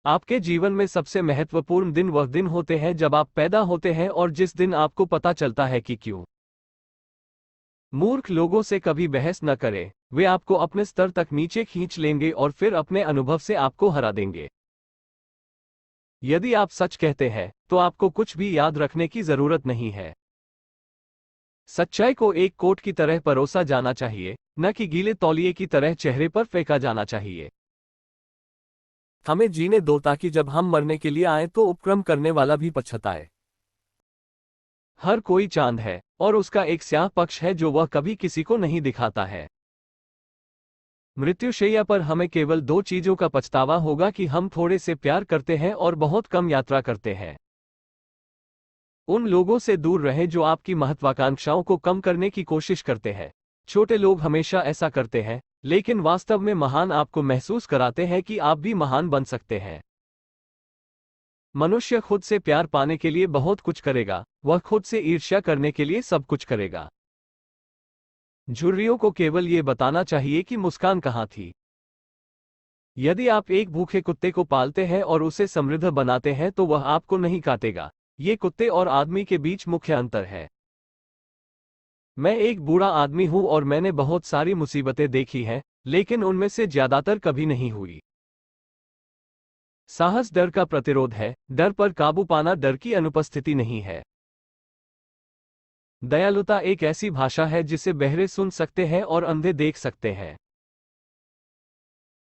आपके जीवन में सबसे महत्वपूर्ण दिन वह दिन होते हैं जब आप पैदा होते हैं और जिस दिन आपको पता चलता है कि क्यों। मूर्ख लोगों से कभी बहस न करें, वे आपको अपने स्तर तक नीचे खींच लेंगे और फिर अपने अनुभव से आपको हरा देंगे। यदि आप सच कहते हैं तो आपको कुछ भी याद रखने की जरूरत नहीं है। सच्चाई को एक कोट की तरह परोसा जाना चाहिए, न कि गीले तौलिए की तरह चेहरे पर फेंका जाना चाहिए। हमें जीने दो ताकि जब हम मरने के लिए आए तो उपक्रम करने वाला भी पछताए। हर कोई चांद है और उसका एक स्याह पक्ष है जो वह कभी किसी को नहीं दिखाता है। मृत्युशैया पर हमें केवल दो चीजों का पछतावा होगा कि हम थोड़े से प्यार करते हैं और बहुत कम यात्रा करते हैं। उन लोगों से दूर रहें जो आपकी महत्वाकांक्षाओं को कम करने की कोशिश करते हैं। छोटे लोग हमेशा ऐसा करते हैं, लेकिन वास्तव में महान आपको महसूस कराते हैं कि आप भी महान बन सकते हैं। मनुष्य खुद से प्यार पाने के लिए बहुत कुछ करेगा, वह खुद से ईर्ष्या करने के लिए सब कुछ करेगा। झुर्रियों को केवल ये बताना चाहिए कि मुस्कान कहाँ थी। यदि आप एक भूखे कुत्ते को पालते हैं और उसे समृद्ध बनाते हैं तो वह आपको नहीं काटेगा। ये कुत्ते और आदमी के बीच मुख्य अंतर है। मैं एक बूढ़ा आदमी हूं और मैंने बहुत सारी मुसीबतें देखी हैं, लेकिन उनमें से ज्यादातर कभी नहीं हुई। साहस डर का प्रतिरोध है, डर पर काबू पाना डर की अनुपस्थिति नहीं है। दयालुता एक ऐसी भाषा है जिसे बहरे सुन सकते हैं और अंधे देख सकते हैं।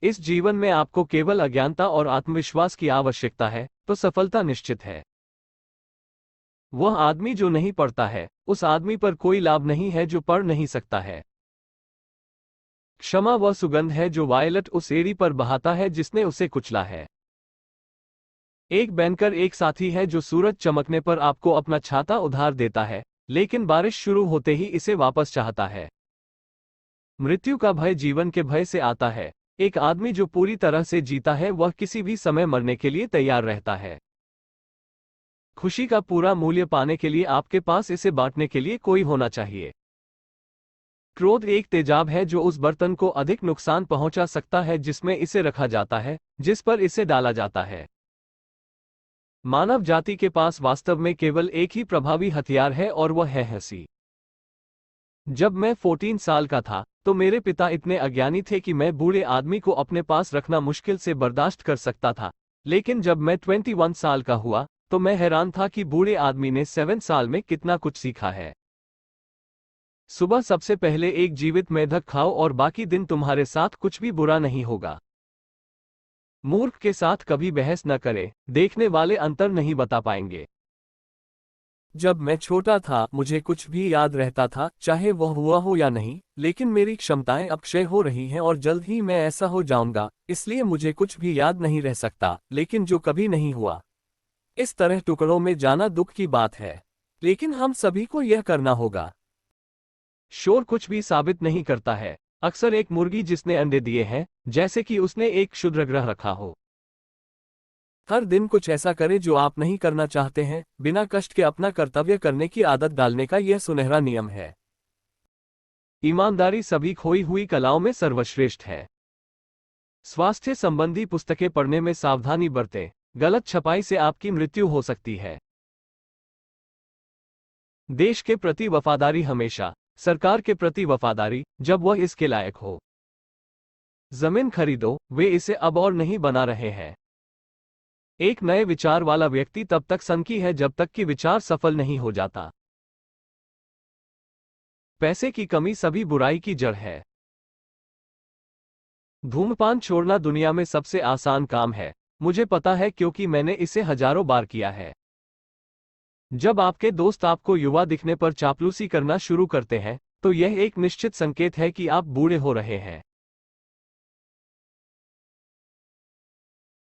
इस जीवन में आपको केवल अज्ञानता और आत्मविश्वास की आवश्यकता है, तो सफलता निश्चित है। वह आदमी जो नहीं पढ़ता है, उस आदमी पर कोई लाभ नहीं है जो पढ़ नहीं सकता है। क्षमा वह सुगंध है जो वायलट उस एड़ी पर बहाता है जिसने उसे कुचला है। एक बैंकर एक साथी है जो सूरज चमकने पर आपको अपना छाता उधार देता है, लेकिन बारिश शुरू होते ही इसे वापस चाहता है। मृत्यु का भय जीवन के भय से आता है। एक आदमी जो पूरी तरह से जीता है वह किसी भी समय मरने के लिए तैयार रहता है। खुशी का पूरा मूल्य पाने के लिए आपके पास इसे बांटने के लिए कोई होना चाहिए। क्रोध एक तेजाब है जो उस बर्तन को अधिक नुकसान पहुंचा सकता है जिसमें इसे रखा जाता है, जिस पर इसे डाला जाता है। मानव जाति के पास वास्तव में केवल एक ही प्रभावी हथियार है और वह है हंसी। जब मैं 14 साल का था तो मेरे पिता इतने अज्ञानी थे कि मैं बूढ़े आदमी को अपने पास रखना मुश्किल से बर्दाश्त कर सकता था, लेकिन जब मैं 21 साल का हुआ तो मैं हैरान था कि बूढ़े आदमी ने 7 साल में कितना कुछ सीखा है। सुबह सबसे पहले एक जीवित मेढक खाओ और बाकी दिन तुम्हारे साथ कुछ भी बुरा नहीं होगा। मूर्ख के साथ कभी बहस न करें, देखने वाले अंतर नहीं बता पाएंगे। जब मैं छोटा था मुझे कुछ भी याद रहता था, चाहे वह हुआ हो या नहीं, लेकिन मेरी क्षमताएं अब क्षय हो रही हैं और जल्द ही मैं ऐसा हो जाऊंगा, इसलिए मुझे कुछ भी याद नहीं रह सकता, लेकिन जो कभी नहीं हुआ। इस तरह टुकड़ों में जाना दुख की बात है, लेकिन हम सभी को यह करना होगा। शोर कुछ भी साबित नहीं करता है। अक्सर एक मुर्गी जिसने अंडे दिए हैं, जैसे कि उसने एक क्षुद्रग्रह रखा हो। हर दिन कुछ ऐसा करें जो आप नहीं करना चाहते हैं, बिना कष्ट के अपना कर्तव्य करने की आदत डालने का यह सुनहरा नियम है। ईमानदारी सभी खोई हुई कलाओं में सर्वश्रेष्ठ है। स्वास्थ्य संबंधी पुस्तकें पढ़ने में सावधानी बरतें, गलत छपाई से आपकी मृत्यु हो सकती है। देश के प्रति वफादारी हमेशा, सरकार के प्रति वफादारी जब वह इसके लायक हो। जमीन खरीदो, वे इसे अब और नहीं बना रहे हैं। एक नए विचार वाला व्यक्ति तब तक सनकी है जब तक कि विचार सफल नहीं हो जाता। पैसे की कमी सभी बुराई की जड़ है। धूम्रपान छोड़ना दुनिया में सबसे आसान काम है, मुझे पता है क्योंकि मैंने इसे हजारों बार किया है। जब आपके दोस्त आपको युवा दिखने पर चापलूसी करना शुरू करते हैं, तो यह एक निश्चित संकेत है कि आप बूढ़े हो रहे हैं।